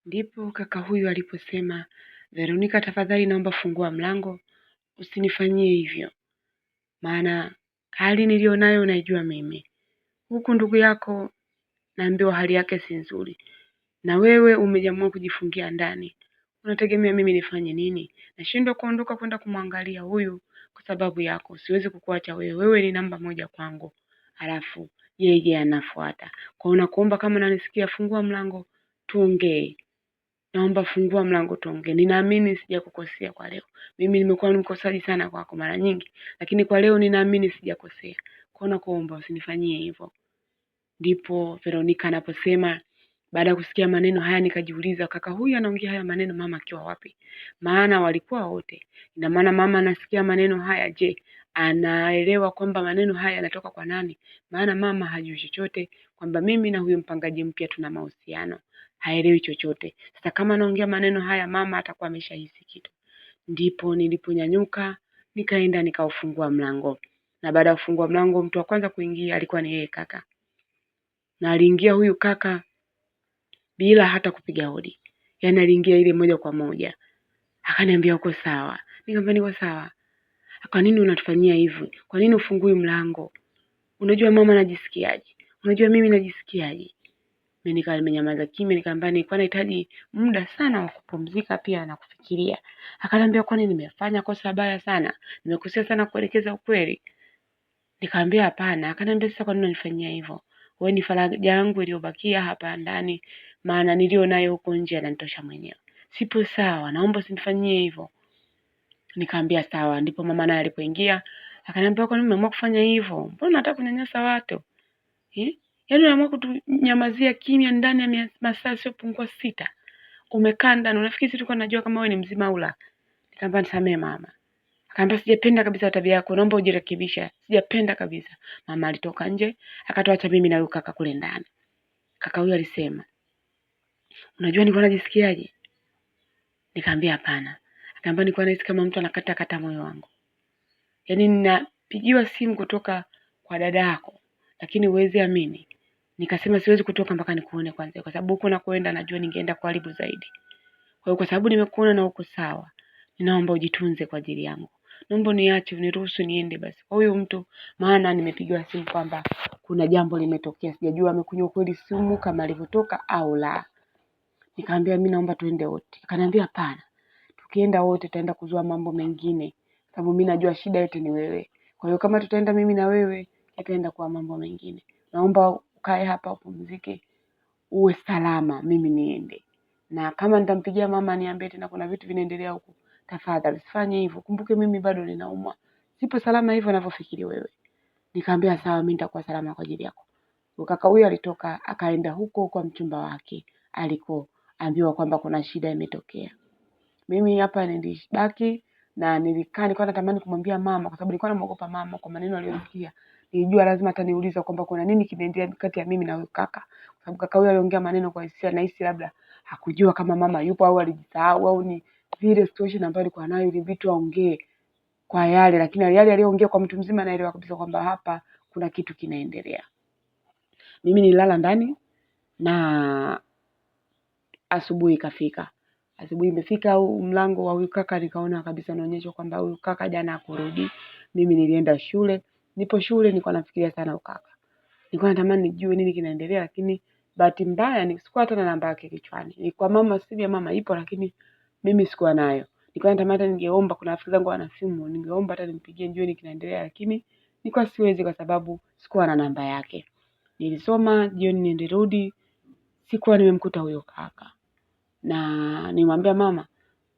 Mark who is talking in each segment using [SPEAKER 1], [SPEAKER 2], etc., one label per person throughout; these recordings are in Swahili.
[SPEAKER 1] Ndipo kaka huyu aliposema, Veronica, tafadhali naomba fungua mlango, usinifanyie hivyo, maana hali nilionayo naijua mimi. Huku ndugu yako naambiwa hali yake si nzuri, na wewe umeamua kujifungia ndani. Unategemea mimi nifanye nini? Nashindwa kuondoka kwenda kumwangalia huyu kwa sababu yako. Siwezi kukuacha wewe, wewe ni namba moja kwangu, halafu yeye anafuata. Kwa unakuomba, kama nanisikia, fungua mlango tuongee. Naomba fungua mlango tuongee. Ninaamini sijakukosea kwa leo. Mimi nimekuwa mkosaji sana kwako mara nyingi, lakini kwa leo ninaamini sijakosea. Kwa nakuomba usinifanyie hivyo. Ndipo Veronica anaposema, baada ya kusikia maneno haya nikajiuliza, kaka huyu anaongea haya maneno mama akiwa wapi? Maana walikuwa wote. Ina maana mama anasikia maneno haya, je, anaelewa kwamba maneno haya yanatoka kwa nani? Maana mama hajui chochote kwamba mimi na huyu mpangaji mpya tuna mahusiano. Haelewi chochote. Sasa kama anaongea maneno haya, mama atakuwa ameshahisi kitu. Ndipo niliponyanyuka nikaenda nikaufungua mlango. Na baada ya kufungua mlango, mtu wa kwanza kuingia alikuwa ni yeye kaka. Na aliingia huyu kaka bila hata kupiga hodi. Yaani aliingia ile moja kwa moja. Akaniambia uko sawa. Nikamwambia niko sawa. Kwa nini unatufanyia hivi? Kwa nini ufungui mlango? Unajua mama anajisikiaje? Unajua mimi najisikiaje? Mimi nikawa nimenyamaza kimya, nikamwambia nilikuwa nahitaji muda sana wa kupumzika pia na kufikiria. Akaniambia kwani nimefanya kosa baya sana? Nimekosea sana kuelekeza ukweli? Nikamwambia hapana. Akaniambia sasa kwa nini unanifanyia hivyo? Wewe ni faraja yangu iliyobakia hapa ndani, maana nilio nayo huko nje ananitosha mwenyewe. Sipo sawa, naomba usinifanyie hivyo. Nikamwambia sawa. Ndipo mama naye alipoingia, akaniambia kwa nini umeamua kufanya hivyo? Mbona unataka kunyanyasa watu? Yaani unaamua kutunyamazia kimya ndani ya masaa yasiyopungua 6. Umekaa ndani, unafikiri tulikuwa tunajua kama wewe ni mzima au la? Nikamwambia nisamee mama. Akaambia sijapenda kabisa tabia yako, naomba ujirekebisha. Sijapenda kabisa. Mama alitoka nje, akatuacha mimi na huyu kaka kule ndani. Kaka huyu alisema, unajua nilikuwa najisikiaje? Nikamwambia hapana. Akaambia nilikuwa nahisi kama mtu anakata kata moyo wangu. Yaani ninapigiwa simu kutoka kwa dada yako, lakini huwezi amini. Nikasema siwezi kutoka mpaka nikuone kwanza, kwa sababu huko nakoenda najua ningeenda kuharibu zaidi. Kwa hiyo kwa sababu nimekuona na uko sawa, ninaomba ujitunze kwa ajili yangu. Naomba niache, uniruhusu niende basi kwa huyo mtu, maana nimepigiwa simu kwamba kuna jambo limetokea. Sijajua amekunywa kweli sumu kama alivyotoka au la. Nikamwambia mimi naomba tuende wote. Akaniambia hapana. Tukienda wote tutaenda kuzua mambo mengine, sababu mimi najua shida yote ni wewe. Kwa hiyo kama tutaenda mimi na wewe, itaenda kwa mambo mengine. Naomba ukae hapa upumzike, uwe salama, mimi niende. Na kama nitampigia mama niambie tena kuna vitu vinaendelea huku, tafadhali usifanye hivyo. Kumbuke mimi bado ninaumwa. Sipo salama hivyo ninavyofikiri wewe. Nikamwambia sawa, mimi nitakuwa salama kwa ajili yako. Kaka huyu alitoka akaenda huko kwa mchumba wake alikoambiwa kwamba kuna shida imetokea. Mimi hapa nilibaki na nilikuwa natamani kumwambia mama, kwa sababu nilikuwa namuogopa mama kwa maneno aliyosikia. Nilijua lazima ataniuliza kwamba kuna nini kinaendelea kati ya mimi na huyo kaka. Kwa sababu kaka huyo aliongea maneno kwa hisia, na hisi labda hakujua kama mama yupo au alijisahau au ni vile situation ambayo alikuwa nayo ili vitu aongee kwa yale, lakini yale aliyoongea kwa mtu mzima naelewa kabisa kwamba hapa kuna kitu kinaendelea. Mimi nilala ndani na asubuhi ikafika. Asubuhi imefika, mlango wa huyu kaka nikaona kabisa unaonyesha kwamba huyu kaka jana hakurudi. Mimi nilienda shule. Nipo shule nilikuwa nafikiria sana ukaka. Nilikuwa natamani nijue nini kinaendelea, lakini bahati mbaya sikuwa hata na namba yake kichwani. Nilikuwa mama, simu ya mama ipo, lakini mimi sikuwa nayo. Nilikuwa natamani ningeomba, kuna rafiki zangu wana simu, ningeomba hata nimpigie nijue nini kinaendelea, lakini nilikuwa siwezi kwa sababu sikuwa na namba yake. Nilisoma jioni nilirudi, sikuwa nimemkuta huyo kaka. Na nimwambia mama,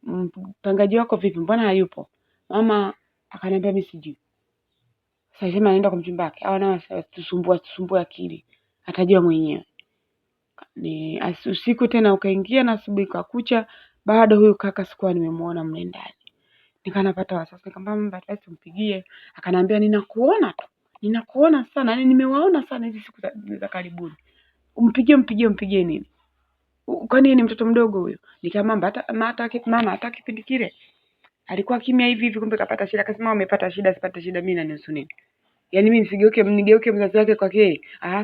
[SPEAKER 1] mpangaji wako vipi, mbona hayupo? Mama akaniambia mimi sijui. Sasa sema anaenda kwa mchumba wake au na tusumbua akili, atajua mwenyewe. Ni usiku tena ukaingia na asubuhi kakucha, bado huyu kaka sikuwa nimemuona mle ndani. Nikanapata wasiwasi, nikamwambia mama basi mpigie. Akaniambia ninakuona tu. Ninakuona sana, yani nimewaona sana hizi siku za karibuni. Umpigie nini? Kwani ni mtoto mdogo huyo? Nikamwambia hata mama hata kipindi kile alikuwa kimya hivi hivi, kumbe kapata shida. Akasema umepata shida, sipata shida, mimi nanihusu nini? Yaani mimi nigeuke mzazi wake kwake,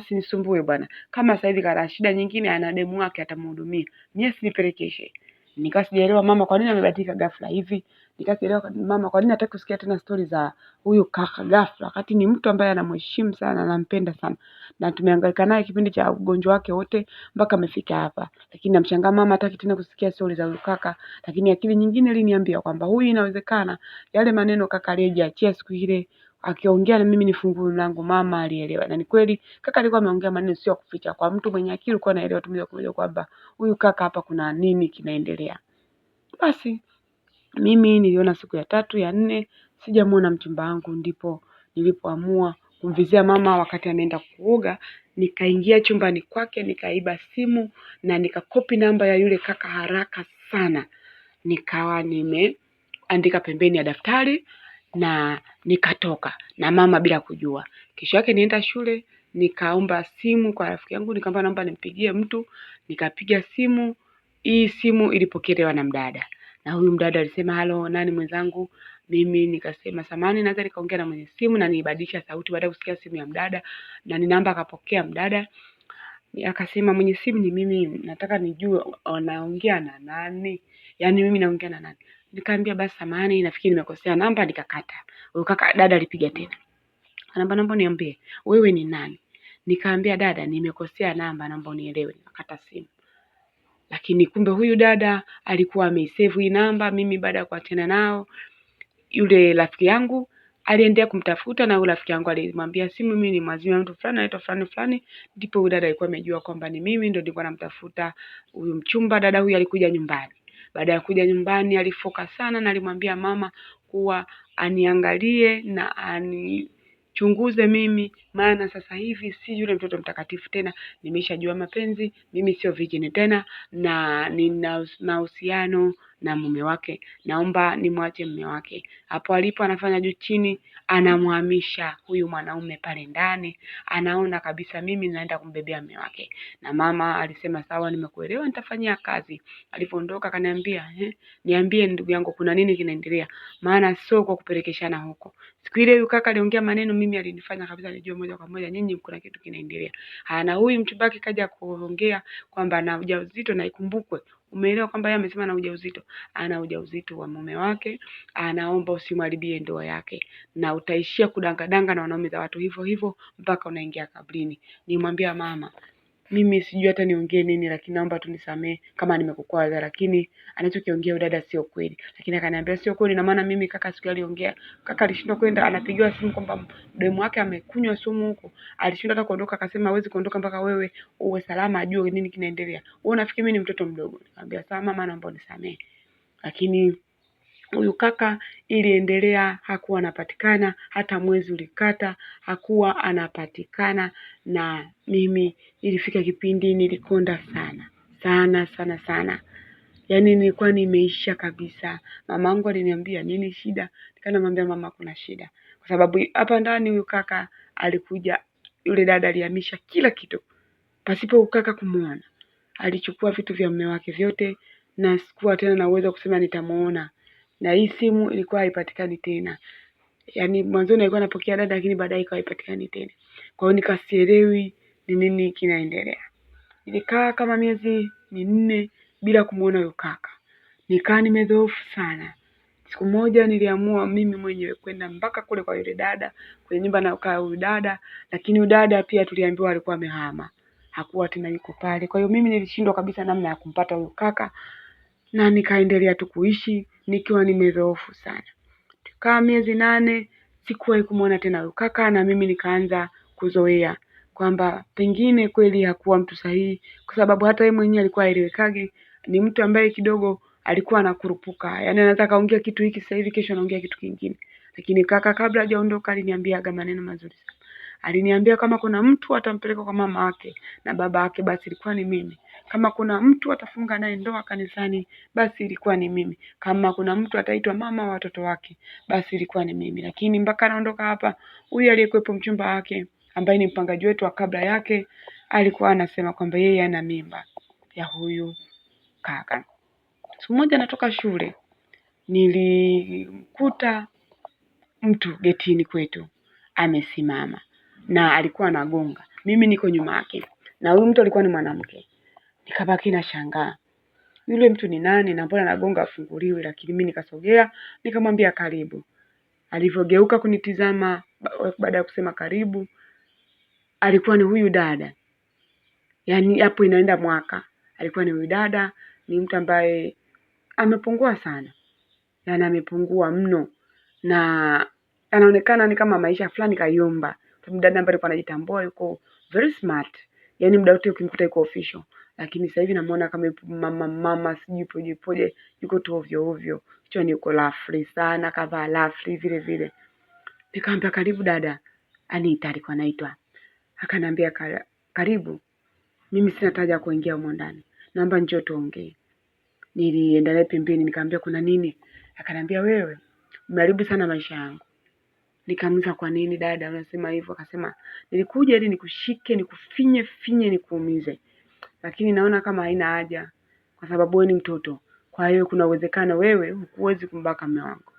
[SPEAKER 1] sinisumbue bwana. Kama sasa hivi kana shida nyingine, ana demu wake atamhudumia. Mimi sinipelekeshe. Nikasijaelewa mama kwa nini amebadilika ghafla hivi. Nikasijaelewa mama kwa nini hataki kusikia tena stori za huyu kaka ghafla, wakati ni mtu ambaye anamheshimu sana, anampenda sana. Na tumehangaika naye kipindi cha ugonjwa wake wote mpaka amefika hapa. Lakini namshangaa mama hataki tena kusikia stori za huyu kaka. Lakini akili nyingine iliniambia kwamba huyu inawezekana yale maneno kaka aliyojiachia siku ile akiongea na mimi nifungue mlango, mama alielewa. Na ni kweli kaka alikuwa ameongea maneno sio kuficha. Kwa mtu mwenye akili alikuwa anaelewa tu moja kwa moja kwamba huyu kaka hapa kuna nini kinaendelea. Basi mimi niliona siku ya 3 ya 4 sijamuona mchumba wangu, ndipo nilipoamua kumvizia mama wakati ameenda kuoga. Nikaingia chumbani kwake, nikaiba simu na nikakopi namba ya yule kaka haraka sana. Nikawa nimeandika pembeni ya daftari na nikatoka na mama bila kujua. Kesho yake nienda shule, nikaomba simu kwa rafiki yangu, nikamwambia naomba nimpigie mtu. Nikapiga simu, hii simu ilipokelewa na mdada. Na huyu mdada alisema halo, nani mwenzangu? Mimi nikasema samahani, naweza nikaongea na mwenye simu, na nibadilisha sauti baada ya kusikia simu ya mdada, na ni namba akapokea mdada. Akasema mwenye simu ni mimi, nataka nijue anaongea na nani? Yaani mimi naongea na nani? Nikamwambia basi samahani, nafikiri nimekosea namba, nikakata. Huyo kaka dada alipiga tena. Naomba niambie, wewe ni nani? Nikamwambia dada, nimekosea namba, naomba unielewe. Nikakata simu. Lakini kumbe huyu dada alikuwa ameisave hii namba. Mimi baada ya kuachana nao, yule rafiki yangu aliendelea kumtafuta, na yule rafiki yangu alimwambia simu mimi ni mwazima mtu fulani anaitwa fulani fulani. Ndipo huyu dada alikuwa amejua kwamba ni mimi ndio nilikuwa namtafuta huyu mchumba. Dada huyu alikuja nyumbani. Baada ya kuja nyumbani alifoka sana na alimwambia mama kuwa aniangalie na chunguze mimi, maana sasa hivi si yule mtoto mtakatifu tena, nimeshajua mapenzi, mimi sio virgin tena, na nina mahusiano na mume wake, naomba nimwache mume wake. Hapo alipo anafanya juu chini, anamhamisha huyu mwanaume pale ndani, anaona kabisa mimi naenda kumbebea mume wake. Na mama alisema sawa, nimekuelewa, nitafanyia kazi. Alipoondoka akaniambia, niambie ndugu yangu kuna nini kinaendelea, maana sio kwa kupelekeshana huko. Siku ile huyu kaka aliongea maneno mimi alinifanya kabisa nijue moja kwa moja nyinyi kuna kitu kinaendelea. Na huyu mchumba wake kaja kuongea kwamba ana ujauzito, na ikumbukwe, umeelewa kwamba yeye amesema ana ujauzito. Ana ujauzito wa mume wake, anaomba usimharibie ndoa yake na utaishia kudangadanga na wanaume za watu hivyo hivyo mpaka unaingia kabrini. Nimwambia mama, mimi sijui hata niongee nini, lakini naomba tu nisamee kama nimekukwaza, lakini anachokiongea dada sio kweli. Lakini akaniambia sio kweli, na maana mimi kaka siku aliongea, kaka alishindwa kwenda, anapigiwa simu kwamba demu wake amekunywa sumu huko, alishindwa hata kuondoka, akasema hawezi kuondoka mpaka wewe uwe salama, ajue nini kinaendelea. Wewe unafikiri mimi ni mtoto mdogo? Nikamwambia sawa mama, naomba unisamee. Lakini huyu kaka iliendelea, hakuwa anapatikana, hata mwezi ulikata, hakuwa anapatikana. Na mimi ilifika kipindi nilikonda sana. Yaani nilikuwa nimeisha kabisa. Mamangu aliniambia nini shida? Nikamwambia mama kuna shida. Kwa sababu hapa ndani huyu kaka alikuja, yule dada alihamisha kila kitu pasipo huyu kaka kumuona. Alichukua vitu vya mume wake vyote, na sikuwa tena na uwezo kusema nitamuona. Na hii simu ilikuwa haipatikani tena. Yaani mwanzoni alikuwa anapokea dada, lakini baadaye ikawa haipatikani tena. Kwa hiyo nikasielewi ni nini kinaendelea. Nilikaa kama miezi 4 bila kumuona huyo kaka. Nikaa nimedhoofu sana. Siku moja niliamua mimi mwenyewe kwenda mpaka kule kwa yule dada, kwenye nyumba anayokaa huyu dada, lakini huyu dada pia tuliambiwa alikuwa amehama. Hakuwa tena yuko pale. Kwa hiyo mimi nilishindwa kabisa namna ya kumpata huyu kaka, na nikaendelea tu kuishi nikiwa nimedhoofu sana. Tukaa miezi 8 sikuwahi kumuona tena huyu kaka, na mimi nikaanza kuzoea kwamba pengine kweli hakuwa mtu sahihi, kwa sababu hata yeye mwenyewe alikuwa haelewekagi. Ni mtu ambaye kidogo alikuwa anakurupuka, yaani anaweza kaongea kitu hiki sasa hivi, kesho anaongea kitu kingine. Lakini kaka kabla hajaondoka aliniambiaga maneno mazuri sana. Aliniambia kama kuna mtu atampeleka kwa mama yake na baba yake, basi ilikuwa ni mimi. Kama kuna mtu atafunga naye ndoa kanisani, basi ilikuwa ni mimi. Kama kuna mtu ataitwa mama wa watoto wake, basi ilikuwa ni mimi. Lakini mpaka anaondoka hapa, huyu aliyekuwepo mchumba wake ambaye ni mpangaji wetu wa kabla yake, alikuwa anasema kwamba yeye ana mimba ya huyu kaka. Siku moja natoka shule, nilimkuta mtu getini kwetu amesimama na alikuwa anagonga, mimi niko nyuma yake, na huyu mtu alikuwa ni mwanamke. Nikabaki na shangaa, yule mtu ni nani na mbona anagonga afunguliwe? Lakini mimi nikasogea nikamwambia karibu. Alivyogeuka kunitizama baada ya kusema karibu, alikuwa ni huyu dada. Yaani hapo inaenda mwaka, alikuwa ni huyu dada. Ni mtu ambaye amepungua sana, yaani amepungua mno, na anaonekana ni kama maisha fulani kayumba. Sababu dada ambaye alikuwa anajitambua yuko very smart, yaani muda wote ukimkuta yuko official, lakini sasa hivi namuona kama mama sijui poje, yuko tu ovyo ovyo, kichwani yuko lafri sana, kavaa lafri vile vile. Nikamwambia karibu dada. Anita alikuwa anaitwa. Akaniambia karibu. Mimi sina haja kuingia humo ndani, naomba njoo tuongee. Nilienda naye pembeni nikamwambia kuna nini? Akaniambia wewe umeharibu sana maisha yangu. Nikamuuliza kwa nini dada unasema hivyo? Akasema nilikuja ili nikushike, nikufinye nikuumize, lakini naona kama haina haja kwa sababu wewe ni mtoto. Kwa hiyo kuna uwezekano wewe huwezi kumbaka mume wangu.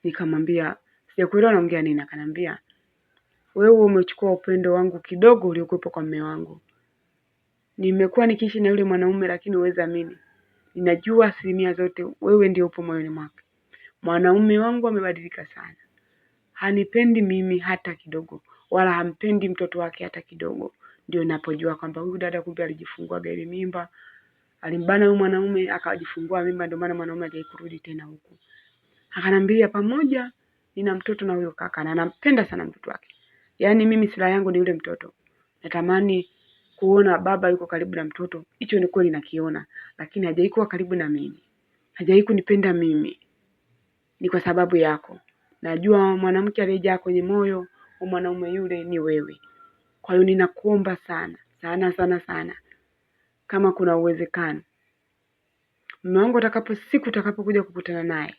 [SPEAKER 1] Nikamwambia sijakuelewa naongea nini. Akaniambia wewe umechukua upendo wangu kidogo uliokuwepo kwa mume wangu. Nimekuwa nikiishi na yule mwanaume, lakini uweza amini, ninajua asilimia zote wewe ndio upo moyoni mwake. Mwanaume wangu amebadilika sana, hanipendi mimi hata kidogo, wala hampendi mtoto wake hata kidogo. Ndio ninapojua kwamba huyu dada kumbe alijifungua gari mimba, alimbana huyu mwanaume akajifungua mimba, ndio maana mwanaume hajakurudi tena huku. Akanambia pamoja nina mtoto na huyo kaka na nampenda sana mtoto wake. Yaani mimi sila yangu ni yule mtoto. Natamani kuona baba yuko karibu na mtoto. Hicho ni kweli nakiona, lakini hajaikuwa karibu na mimi. Hajai kunipenda mimi. Ni kwa sababu yako. Najua mwanamke aliyejaa kwenye moyo wa mwanaume yule ni wewe. Kwa hiyo ninakuomba sana, sana. Kama kuna uwezekano, mume wangu utakapokuja kukutana naye,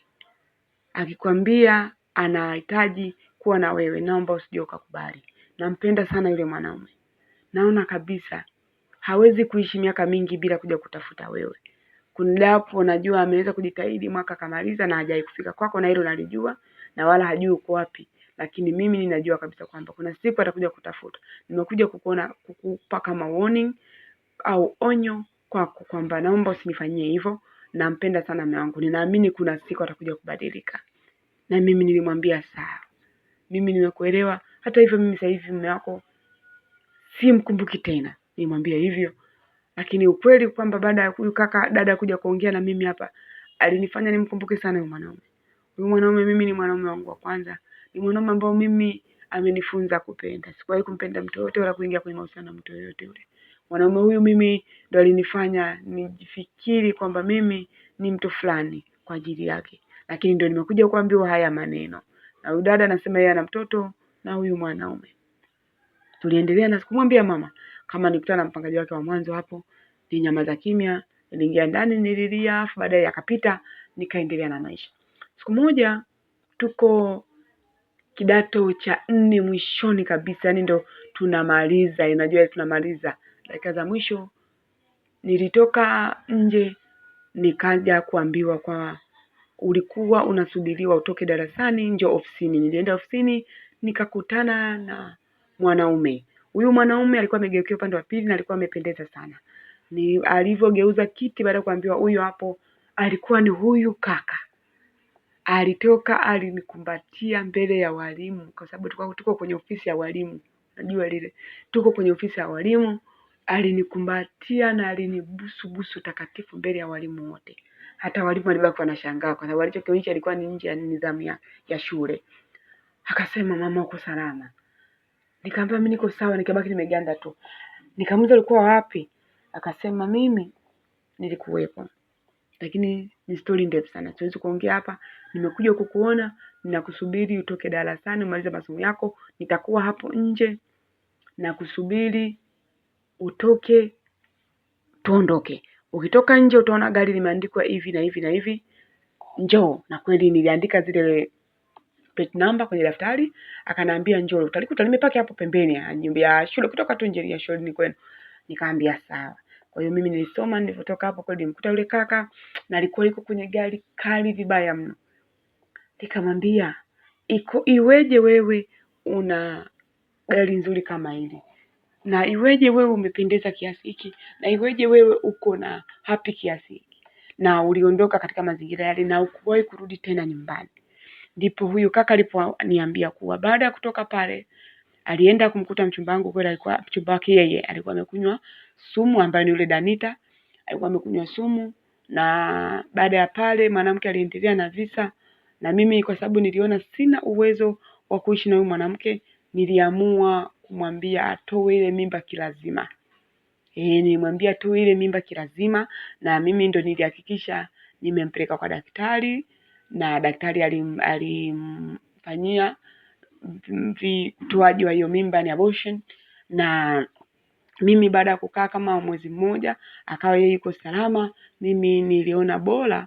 [SPEAKER 1] akikwambia anahitaji kuwa na wewe, naomba usije ukakubali. Nampenda sana yule mwanaume. Naona kabisa hawezi kuishi miaka mingi bila kuja kutafuta wewe. Kundapo najua ameweza kujitahidi mwaka kamaliza na hajai kufika kwako, na hilo nalijua, na wala hajui uko wapi, lakini mimi ninajua kabisa kwamba kuna siku atakuja kutafuta. Nimekuja kukupa kama warning au onyo kwako kwamba naomba usinifanyie hivyo. Nampenda sana mume wangu. Ninaamini kuna siku atakuja kubadilika. Na mimi nilimwambia sawa, mimi nimekuelewa. Hata hivyo mimi sasa hivi mume wako simkumbuki tena. Nilimwambia hivyo. Lakini ukweli kwamba baada ya huyu kaka dada kuja kuongea na mimi hapa, alinifanya nimkumbuke sana huyu mwanaume. Huyu mwanaume mimi ni mwanaume wangu wa kwanza. Ni mwanaume ambao mimi amenifunza kupenda. Sikuwahi kumpenda mtu yote wala kuingia kwenye mahusiano na mtu yote yule. Mwanaume huyu mimi ndo alinifanya nijifikiri kwamba mimi ni mtu fulani kwa ajili yake. Lakini ndio nimekuja kuambiwa haya maneno. Na huyu dada anasema yeye ana mtoto na huyu mwanaume. Tuliendelea na sikumwambia mama kama nikutana na mpangaji wake wa mwanzo hapo. Ninyamaza kimya, niliingia ndani nililia, afu baadaye akapita, nikaendelea na maisha. Siku moja tuko kidato cha 4 mwishoni kabisa, yani ndo tunamaliza, unajua tunamaliza dakika za mwisho. Nilitoka nje nikaja kuambiwa kwa ulikuwa unasubiriwa utoke darasani njoo ofisini. Nilienda ofisini nikakutana na mwanaume. Huyu mwanaume alikuwa amegeukia upande wa pili na alikuwa amependeza sana. Ni alivyogeuza kiti baada ya kuambiwa huyu hapo, alikuwa ni huyu kaka. Alitoka alinikumbatia mbele ya walimu, kwa sababu tuko kwenye ofisi ya walimu. Najua lile. Tuko kwenye ofisi ya walimu, alinikumbatia na alinibusu takatifu mbele ya walimu wote. Hata walimu walibaki wanashangaa kwa sababu alichokionyesha alikuwa ni nje ya nidhamu ya shule. Akasema mama uko salama. Nikamwambia mimi niko sawa, nikabaki nimeganda tu. Nikamuuliza ulikuwa wapi? Akasema mimi nilikuwepo. Lakini ni story ndefu sana. Siwezi kuongea hapa. Nimekuja kukuona, ninakusubiri utoke darasani umalize masomo yako, nitakuwa hapo nje na kusubiri utoke tuondoke. Ukitoka nje utaona gari limeandikwa hivi na hivi na hivi. Njoo. Na kweli niliandika zile plate number kwenye daftari. Akaniambia njoo. Utalikuta limepaki hapo pembeni ya nyumba ya shule, kutoka tu nje ya shule ni kwenu. Nikaambia sawa. Kwa hiyo mimi nilisoma, nilipotoka hapo kweli nimkuta yule kaka na alikuwa yuko kwenye gari kali vibaya mno. Nikamwambia iweje wewe una gari nzuri kama hili, na iweje wewe umependeza kiasi hiki, na iweje wewe uko na happy kiasi hiki, na uliondoka katika mazingira yale na ukuwahi kurudi tena nyumbani. Ndipo huyu kaka aliponiambia kuwa baada ya kutoka pale alienda kumkuta mchumba wangu. Kweli alikuwa mchumba wake yeye alikuwa amekunywa sumu, ambayo ni yule Danita, alikuwa amekunywa sumu. Na baada ya pale mwanamke aliendelea na visa, na mimi kwa sababu niliona sina uwezo wa kuishi na huyu mwanamke, niliamua kumwambia atoe ile mimba kilazima. Nilimwambia atoe ile mimba kilazima, na mimi ndo nilihakikisha nimempeleka kwa daktari, na daktari alimfanyia utoaji wa hiyo mimba, ni abortion. Na mimi baada ya kukaa kama mwezi mmoja akawa yeye yuko salama, mimi niliona bora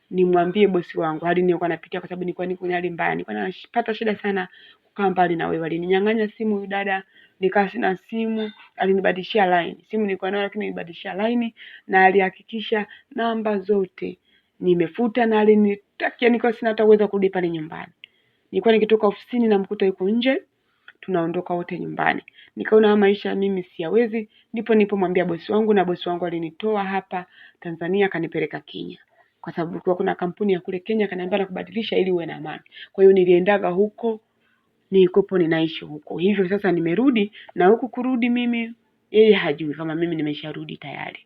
[SPEAKER 1] nimwambie bosi wangu hadi nilikuwa napitia, kwa sababu nilikuwa niko kwenye hali mbaya, nilikuwa napata shida sana kukaa mbali na wewe. Alininyang'anya simu huyu dada, nikaa sina simu, alinibadilishia line. Simu nilikuwa nayo lakini nilibadilishia line, na alihakikisha namba zote nimefuta, na alinitakia nilikuwa sina hata uwezo kurudi pale nyumbani. Nilikuwa nikitoka ofisini namkuta yuko nje, tunaondoka wote nyumbani. Nikaona maisha mimi siyawezi, ndipo nilipomwambia bosi wangu, na bosi wangu alinitoa hapa Tanzania akanipeleka Kenya. Kwa sababu kuna kampuni ya kule Kenya akaniambia nakubadilisha ili uwe na amani. Kwa hiyo niliendaga huko, nilikopo ninaishi huko. Hivyo sasa nimerudi, na huku kurudi mimi yeye hajui kama mimi nimesharudi tayari.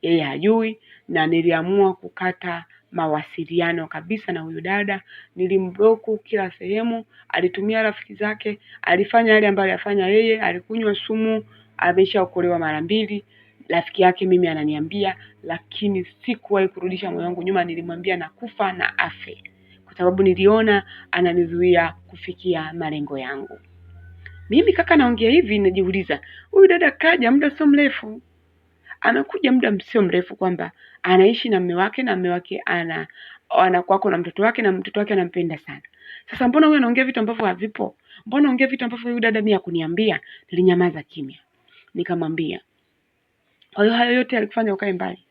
[SPEAKER 1] Yeye hajui, na niliamua kukata mawasiliano kabisa na huyu dada. Nilimbloku kila sehemu, alitumia rafiki zake, alifanya yale ambayo alifanya yeye, alikunywa sumu, ameshaokolewa mara 2. Rafiki yake mimi ananiambia, lakini sikuwahi kurudisha moyo wangu nyuma. Nilimwambia nakufa na afe, kwa sababu niliona ananizuia kufikia malengo yangu. Mimi kaka naongea hivi najiuliza, huyu dada kaja muda sio mrefu, anakuja muda sio mrefu, kwamba anaishi na mume wake, na mume wake anakuwa na mtoto wake, na mtoto wake anampenda sana. Sasa mbona huyu anaongea vitu ambavyo havipo? Mbona anaongea vitu ambavyo huyu dada mimi hakuniambia? Nilinyamaza kimya. Nikamwambia, kwa hiyo hayo yote alikufanya ukae mbali?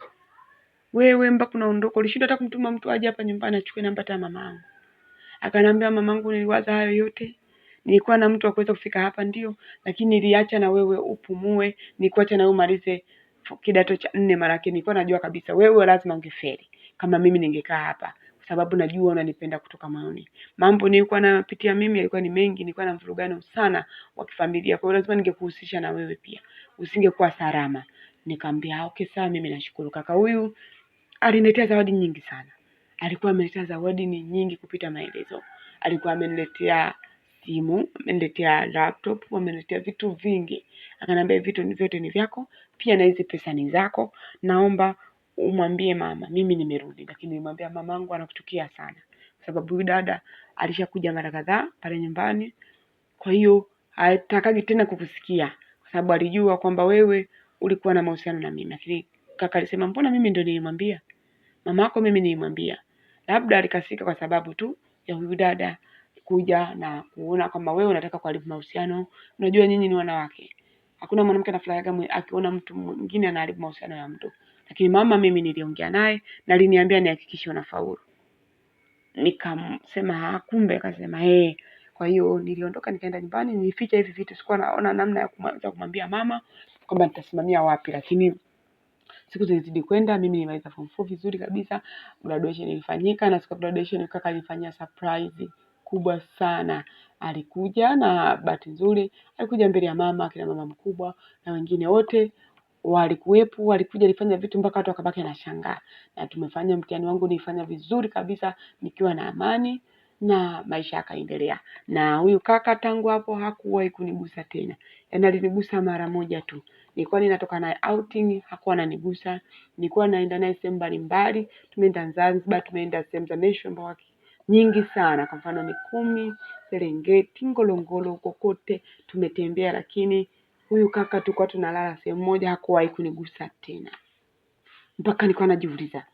[SPEAKER 1] Wewe mpaka unaondoka ulishinda hata kumtuma mtu aje hapa nyumbani achukue namba ya mamangu? Akanambia, mamangu, niliwaza hayo yote, nilikuwa na mtu wa kuweza kufika hapa ndio, lakini niliacha na wewe upumue, nikuacha na wewe umalize kidato cha 4. Mara yake nilikuwa najua kabisa wewe lazima ungefeli kama mimi ningekaa hapa, kwa sababu najua unanipenda kutoka moyoni. Mambo nilikuwa napitia mimi yalikuwa ni mengi, nilikuwa na mvurugano sana wa kifamilia, kwa hiyo lazima ningekuhusisha na wewe pia, usingekuwa salama. Nikamwambia okay sawa, mimi nashukuru. Kaka huyu aliniletea zawadi nyingi sana. Alikuwa ameniletea zawadi ni nyingi kupita maelezo. Alikuwa ameniletea simu, ameniletea laptop, ameniletea vitu vingi. Akaniambia vitu vyote ni vyako, pia na hizi pesa ni zako. Naomba umwambie mama mimi nimerudi. Lakini nilimwambia mamangu anakuchukia sana, kwa sababu huyu dada alishakuja mara kadhaa pale nyumbani. Kwa hiyo hatakagi tena kukusikia, kwa sababu alijua kwamba wewe ulikuwa na mahusiano na mimi. Lakini kaka alisema, mbona mimi ndio nilimwambia? Mama yako mimi nilimwambia. Labda alikasika kwa sababu tu ya huyu dada kuja na kuona kama wewe unataka kuharibu mahusiano. Unajua nyinyi ni wanawake, hakuna mwanamke anafurahiaga akiona mtu mwingine anaharibu mahusiano ya mtu. Lakini mama mimi niliongea naye na aliniambia nihakikishe unafaulu. Nikamsema kumbe, akasema Kwa hiyo niliondoka nikaenda nyumbani, nilificha hivi vitu, sikuwa naona namna ya kumwambia mama kwamba nitasimamia wapi. Lakini siku zilizidi kwenda, mimi nilimaliza form 4 vizuri kabisa, graduation ilifanyika, na siku ya graduation kaka alifanyia surprise kubwa sana. Alikuja, na bahati nzuri alikuja mbele ya mama, kina mama mkubwa na wengine wote walikuwepo. Alikuja, alifanya vitu mpaka watu wakabaki na shangaa. Na tumefanya mtihani wangu, nilifanya vizuri kabisa nikiwa na amani, na maisha yakaendelea. Na huyu kaka tangu hapo hakuwahi kunigusa tena. Yaani alinigusa mara moja tu. Nilikuwa ninatoka naye outing, hakuwa ananigusa. Nilikuwa naenda naye sehemu mbalimbali, tumeenda Zanzibar, tumeenda sehemu za National Park nyingi sana, kwa mfano Mikumi, Serengeti, Ngorongoro, kokote tumetembea. Lakini huyu kaka tulikuwa tunalala sehemu moja, hakuwahi kunigusa tena. Mpaka nilikuwa najiuliza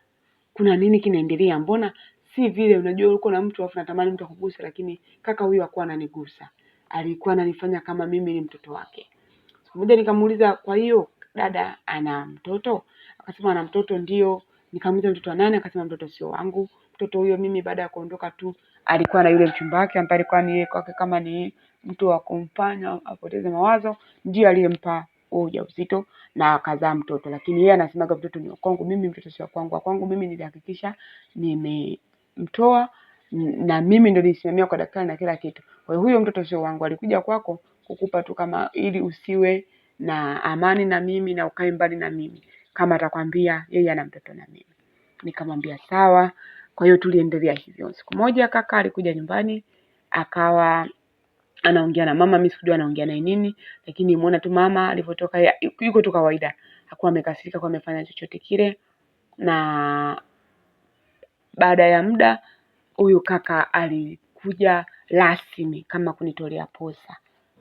[SPEAKER 1] kuna nini kinaendelea, mbona si vile? Unajua uko na mtu afu natamani mtu akugusa, lakini kaka huyu hakuwa ananigusa. Alikuwa ananifanya kama mimi ni mtoto wake. Siku moja nikamuuliza, kwa hiyo dada ana mtoto? Akasema ana mtoto ndio, Nikamuuliza mtoto wa nani? Akasema mtoto sio wangu. Mtoto huyo mimi baada ya kuondoka tu alikuwa na yule mchumba wake ambaye alikuwa ni yeye kwake kama ni mtu wa kumfanya apoteze mawazo, ndiye aliyempa ujauzito na akazaa mtoto. Lakini yeye anasemaga mtoto ni kwangu mimi, mtoto sio kwangu. Kwangu mimi nilihakikisha nimemtoa na mimi ndio nilisimamia kwa daktari na kila kitu. Kwa hiyo huyo mtoto sio wangu, alikuja kwako kukupa tu kama ili usiwe na amani na mimi na ukae mbali na mimi, kama atakwambia yeye ana mtoto na mimi. Nikamwambia sawa. Kwa hiyo tuliendelea hivyo. Siku moja kaka alikuja nyumbani akawa anaongea na mama, mimi sikujua anaongea na nini, lakini nimeona tu mama alipotoka yuko tu kawaida, hakuwa amekasirika kwa amefanya chochote kile. Na baada ya muda huyu kaka alikuja rasmi kama kunitolea posa,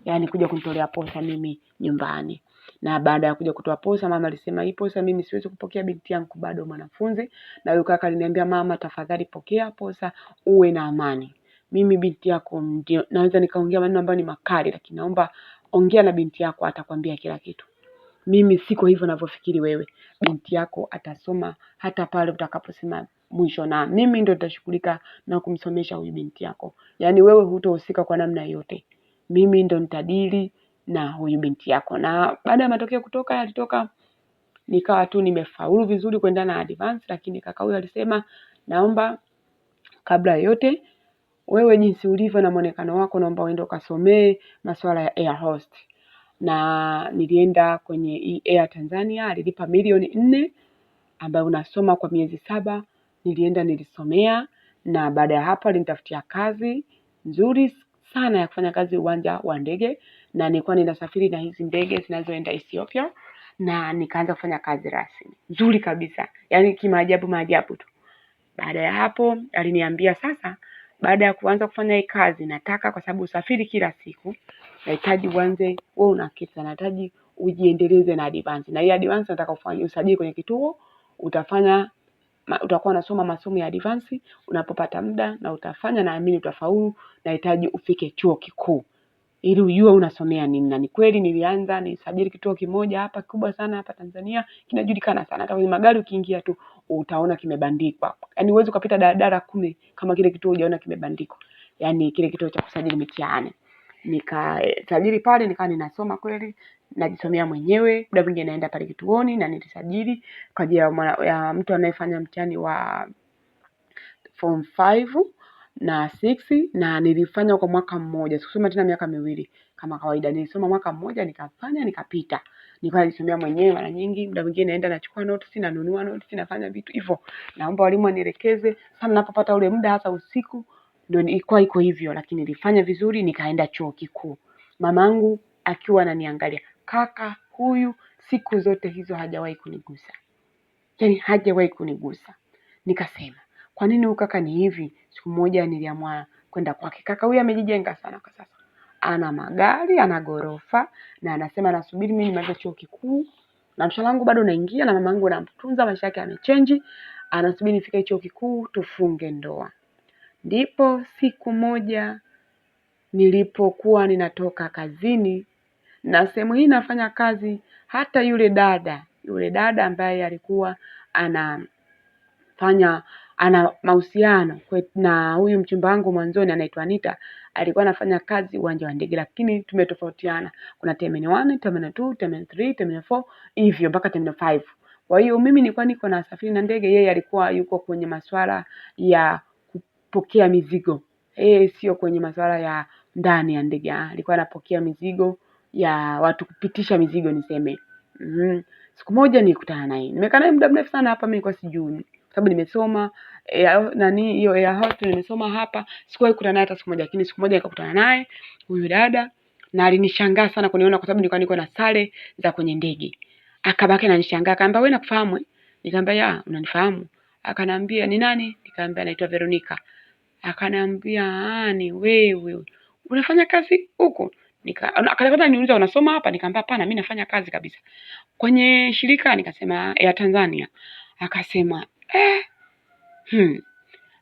[SPEAKER 1] yaani kuja kunitolea posa mimi nyumbani. Na baada ya kuja kutoa posa, mama alisema hii posa mimi siwezi kupokea, binti yangu bado mwanafunzi. Na huyu kaka aliniambia, mama tafadhali pokea posa, uwe na amani. Mimi binti yako ndio naweza nikaongea maneno ambayo ni makali, lakini naomba ongea na binti yako, atakwambia kila kitu. Mimi siko hivyo ninavyofikiri wewe. Binti yako atasoma hata pale utakaposema mwisho, na mimi ndio nitashughulika na kumsomesha huyu binti yako. Yaani wewe hutohusika kwa namna yote. Mimi ndio nitadili na huyu binti yako. Na baada ya matokeo kutoka yalitoka, nikawa tu nimefaulu vizuri kwenda na advance, lakini kaka huyu alisema, naomba kabla yote wewe jinsi ulivyo na muonekano wako, naomba uende ukasomee masuala ya air host. Na nilienda kwenye Air Tanzania, alilipa 4,000,000 ambayo unasoma kwa miezi 7. Nilienda nilisomea, na baada ya hapo alinitafutia kazi nzuri sana ya kufanya kazi uwanja wa ndege, na nilikuwa ninasafiri na hizi ndege zinazoenda Ethiopia, na nikaanza kufanya kazi rasmi nzuri kabisa, yaani maajabu tu. Baada ya hapo aliniambia sasa, baada ya kuanza kufanya hii kazi, nataka kwa sababu usafiri kila siku, nahitaji uanze wewe unakita, nahitaji ujiendeleze na advance. Na hii advance nataka ufanye usajili kwenye kituo, utakuwa unasoma masomo ya advance unapopata muda, na utafanya, naamini utafaulu. Nahitaji ufike chuo kikuu ili ujue unasomea nini. Na ni kweli nilianza nisajili kituo kimoja hapa kubwa sana hapa Tanzania, kinajulikana sana. Hata kwenye magari ukiingia tu utaona kimebandikwa. Yaani huwezi ukapita daladala 10 kama kile kituo hujaona kimebandikwa. Yaani kile kituo cha kusajili mitihani. Nikasajili pale, nikawa ninasoma kweli, najisomea mwenyewe. Muda mwingine naenda pale kituoni na nilisajili kwa ajili ya mtu anayefanya mtihani wa form 5 na 6, na nilifanya kwa mwaka mmoja. Sikusoma tena miaka miwili kama kawaida. Nilisoma mwaka mmoja nikafanya nikapita. Nilikuwa najisomea mwenyewe mara nyingi, muda mwingine naenda nachukua notes, nanunua notes, nafanya vitu hivyo. Naomba walimu wanielekeze. Sana ninapopata ule muda hasa usiku ndio ilikuwa iko hivyo, lakini nilifanya vizuri nikaenda chuo kikuu. Mamangu akiwa ananiangalia, kaka huyu siku zote hizo hajawahi kunigusa. Yaani hajawahi kunigusa. Nikasema, kwa nini huyu kaka ni hivi? Siku moja niliamua kwenda kwake. Kaka huyu amejijenga sana kwa sasa. Ana magari, ana ghorofa, na anasema nasubiri mimi nimalize chuo kikuu. Na mshahara wangu bado unaingia, na mamangu anamtunza, maisha yake yamechange. Anasubiri nifike chuo kikuu tufunge ndoa. Ndipo siku moja nilipokuwa ninatoka kazini, na sehemu hii nafanya kazi, hata yule dada ambaye alikuwa ana mahusiano na huyu mchumba wangu mwanzoni anaitwa Anita, alikuwa anafanya kazi uwanja wa ndege, lakini tumetofautiana. Kuna terminal 1, terminal 2, terminal 3, terminal 4, hivyo mpaka terminal 5. Kwa hiyo mimi nilikuwa niko na safari na ndege, yeye alikuwa yuko kwenye masuala ya kupokea mizigo. Sio kwenye masuala ya ndani ya ndege. Alikuwa anapokea mizigo ya watu, kupitisha mizigo niseme. Siku moja nilikutana naye. Nimekaa naye muda mrefu sana hapa, mimi nilikuwa sijui. Sababu nimesoma hiyo air host nimesoma hapa, sikuwahi kukutana naye hata siku moja, lakini siku moja nikakutana naye huyu dada, na alinishangaa sana kuniona kwa sababu nilikuwa niko na sare za kwenye ndege. Akabaki ananishangaa, akaniambia wewe nakufahamu? Nikamwambia ya, unanifahamu? Akaniambia ni nani? Nikamwambia naitwa Veronica. Akaniambia ni wewe unafanya kazi huko? Akaniambia niuliza unasoma hapa? Nikamwambia hapana, mimi nafanya kazi kabisa kwenye shirika. Nikasema Air Tanzania. Akasema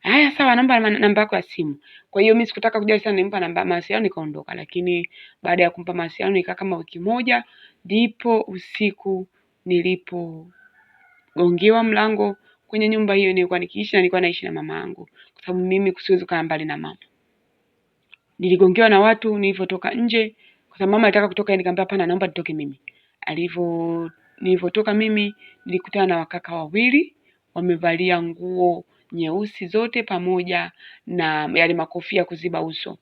[SPEAKER 1] haya sawa, namba yako ya simu. Kwa hiyo mimi sikutaka kujali sana, nimpa namba mawasiliano nikaondoka. Lakini baada ya kumpa mawasiliano nikaa kama wiki moja, ndipo usiku nilipogongewa mlango kwenye nyumba hiyo nilikuwa nikiishi, na nilikuwa naishi na mama yangu, kwa sababu mimi siwezi kukaa mbali na mama. Niligongewa na watu nilivyotoka nje, kwa sababu mama alitaka kutoka, nikamwambia hapana, naomba nitoke mimi. Nilivyotoka mimi nilikutana na wakaka wawili wamevalia nguo nyeusi zote pamoja na yale makofia kuziba uso,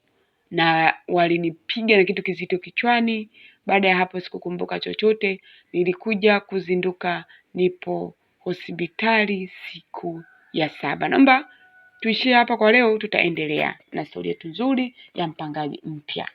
[SPEAKER 1] na walinipiga na kitu kizito kichwani. Baada ya hapo sikukumbuka chochote. Nilikuja kuzinduka nipo hospitali siku ya 7. Naomba tuishie hapa kwa leo, tutaendelea na stori yetu nzuri ya mpangaji mpya.